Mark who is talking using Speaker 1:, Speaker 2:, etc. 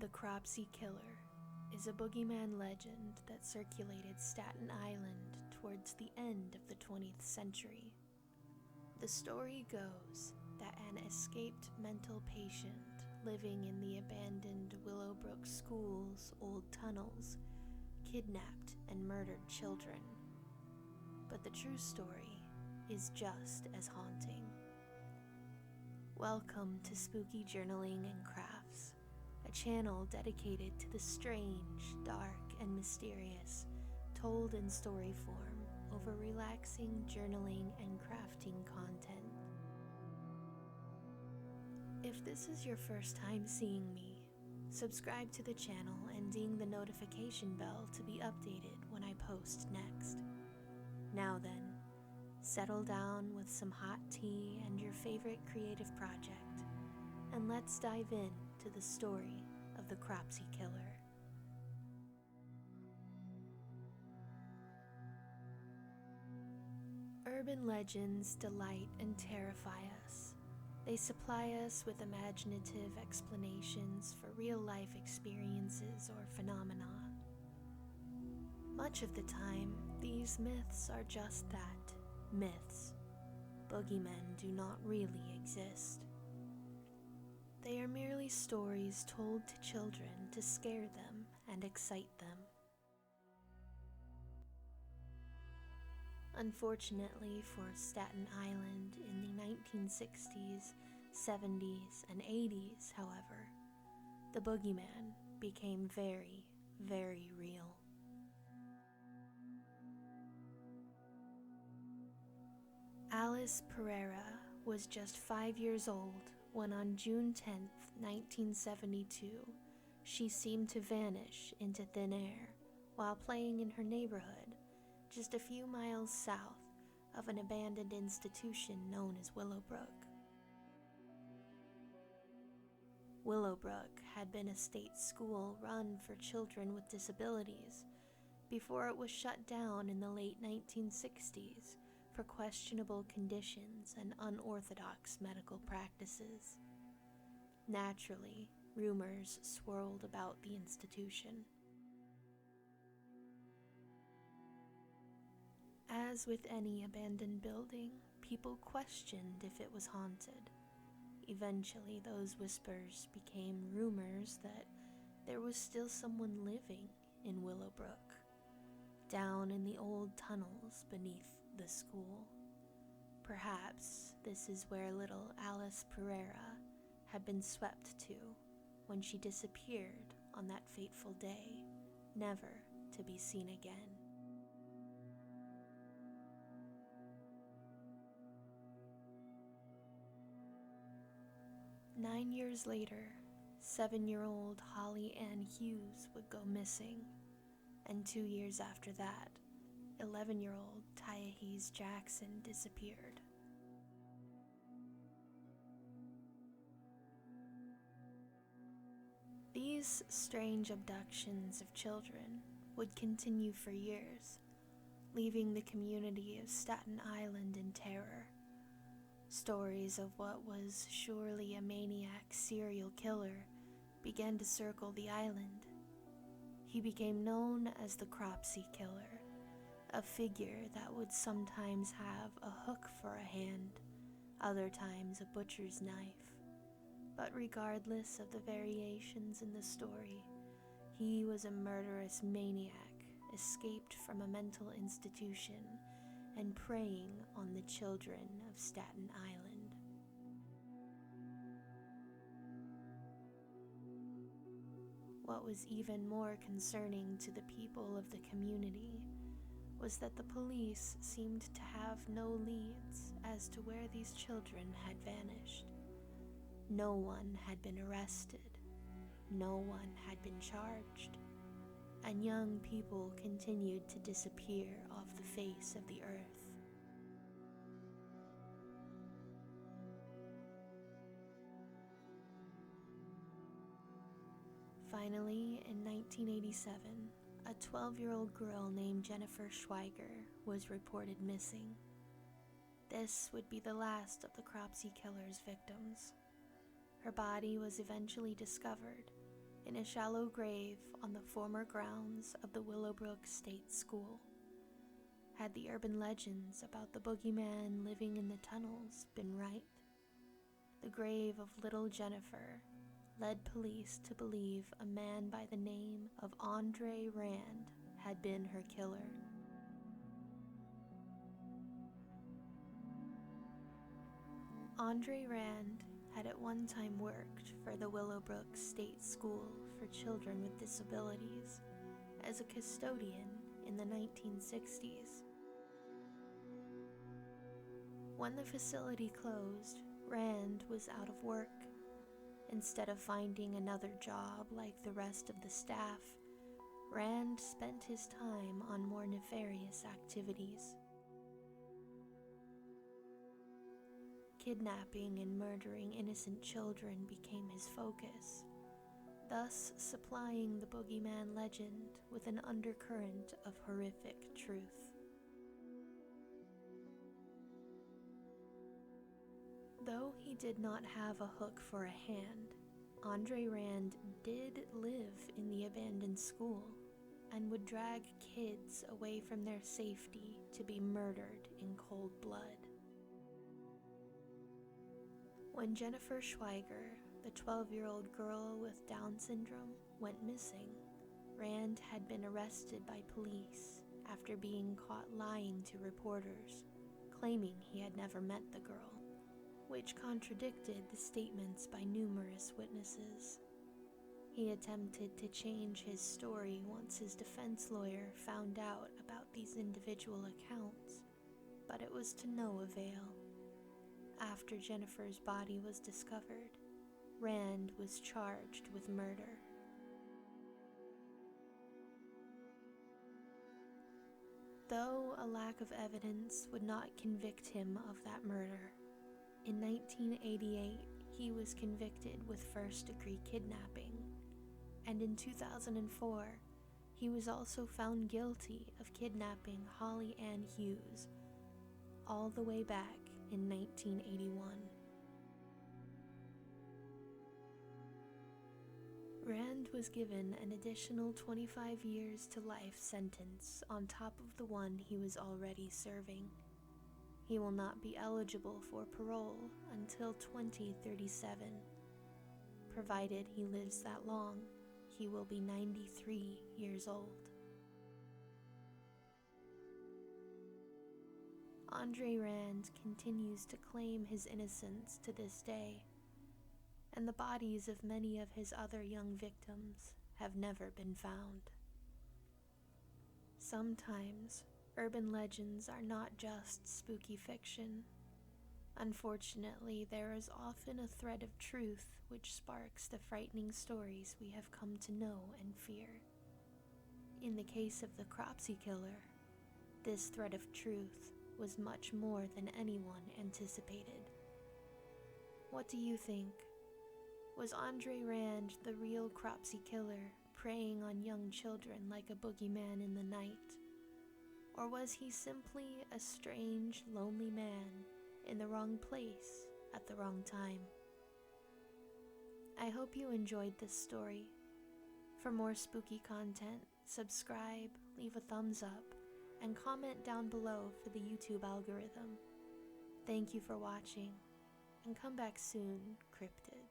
Speaker 1: The Cropsey Killer is a boogeyman legend that circulated Staten Island towards the end of the 20th century. The story goes that an escaped mental patient living in the abandoned Willowbrook School's old tunnels kidnapped and murdered children. But the true story is just as haunting. Welcome to Spooky Journaling and Crafts, a channel dedicated to the strange, dark, and mysterious, told in story form over relaxing journaling and crafting content. If this is your first time seeing me, subscribe to the channel and ding the notification bell to be updated when I post next. Now then, settle down with some hot tea and your favorite creative project, and let's dive in to the story of the Cropsey Killer. Urban legends delight and terrify us. They supply us with imaginative explanations for real-life experiences or phenomena. Much of the time, these myths are just that, myths. Boogeymen do not really exist. They are merely stories told to children to scare them and excite them. Unfortunately for Staten Island in the 1960s, 70s, and 80s, however, the boogeyman became very, very real. Alice Pereira was just 5 years old when on June 10, 1972, she seemed to vanish into thin air while playing in her neighborhood just a few miles south of an abandoned institution known as Willowbrook. Willowbrook had been a state school run for children with disabilities before it was shut down in the late 1960s for questionable conditions and unorthodox medical practices. Naturally, rumors swirled about the institution. As with any abandoned building, people questioned if it was haunted. Eventually, those whispers became rumors that there was still someone living in Willowbrook, down in the old tunnels beneath the school. Perhaps this is where little Alice Pereira had been swept to when she disappeared on that fateful day, never to be seen again. Nine years later, 7-year-old Holly Ann Hughes would go missing, and 2 years after that, 11-year-old Tyahese Jackson disappeared. These strange abductions of children would continue for years, leaving the community of Staten Island in terror. Stories of what was surely a maniac serial killer began to circle the island. He became known as the Cropsey Killer, a figure that would sometimes have a hook for a hand, other times a butcher's knife. But regardless of the variations in the story, he was a murderous maniac escaped from a mental institution and preying on the children of Staten Island. What was even more concerning to the people of the community was that the police seemed to have no leads as to where these children had vanished. No one had been arrested, no one had been charged, and young people continued to disappear off the face of the earth. Finally, in 1987, a 12-year-old girl named Jennifer Schweiger was reported missing. This would be the last of the Cropsey Killer's victims. Her body was eventually discovered, in a shallow grave on the former grounds of the Willowbrook State School. Had the urban legends about the boogeyman living in the tunnels been right? The grave of little Jennifer led police to believe a man by the name of Andre Rand had been her killer. Andre Rand had at one time worked for the Willowbrook State School for Children with Disabilities as a custodian in the 1960s. When the facility closed, Rand was out of work. Instead of finding another job like the rest of the staff, Rand spent his time on more nefarious activities. Kidnapping and murdering innocent children became his focus, thus supplying the boogeyman legend with an undercurrent of horrific truth. Though he did not have a hook for a hand, Andre Rand did live in the abandoned school and would drag kids away from their safety to be murdered in cold blood. When Jennifer Schweiger, the 12-year-old girl with Down syndrome, went missing, Rand had been arrested by police after being caught lying to reporters, claiming he had never met the girl, which contradicted the statements by numerous witnesses. He attempted to change his story once his defense lawyer found out about these individual accounts, but it was to no avail. After Jennifer's body was discovered, Rand was charged with murder. Though a lack of evidence would not convict him of that murder, in 1988 he was convicted with first-degree kidnapping, and in 2004 he was also found guilty of kidnapping Holly Ann Hughes, all the way back in 1981. Rand was given an additional 25 years to life sentence on top of the one he was already serving. He will not be eligible for parole until 2037. Provided he lives that long, he will be 93 years old. Andre Rand continues to claim his innocence to this day, and the bodies of many of his other young victims have never been found. Sometimes, urban legends are not just spooky fiction. Unfortunately, there is often a thread of truth which sparks the frightening stories we have come to know and fear. In the case of the Cropsey killer, this thread of truth was much more than anyone anticipated. What do you think? Was Andre Rand the real Cropsey killer, preying on young children like a boogeyman in the night? Or was he simply a strange, lonely man in the wrong place at the wrong time? I hope you enjoyed this story. For more spooky content, subscribe, leave a thumbs up, and comment down below for the YouTube algorithm. Thank you for watching, and come back soon, Cryptid.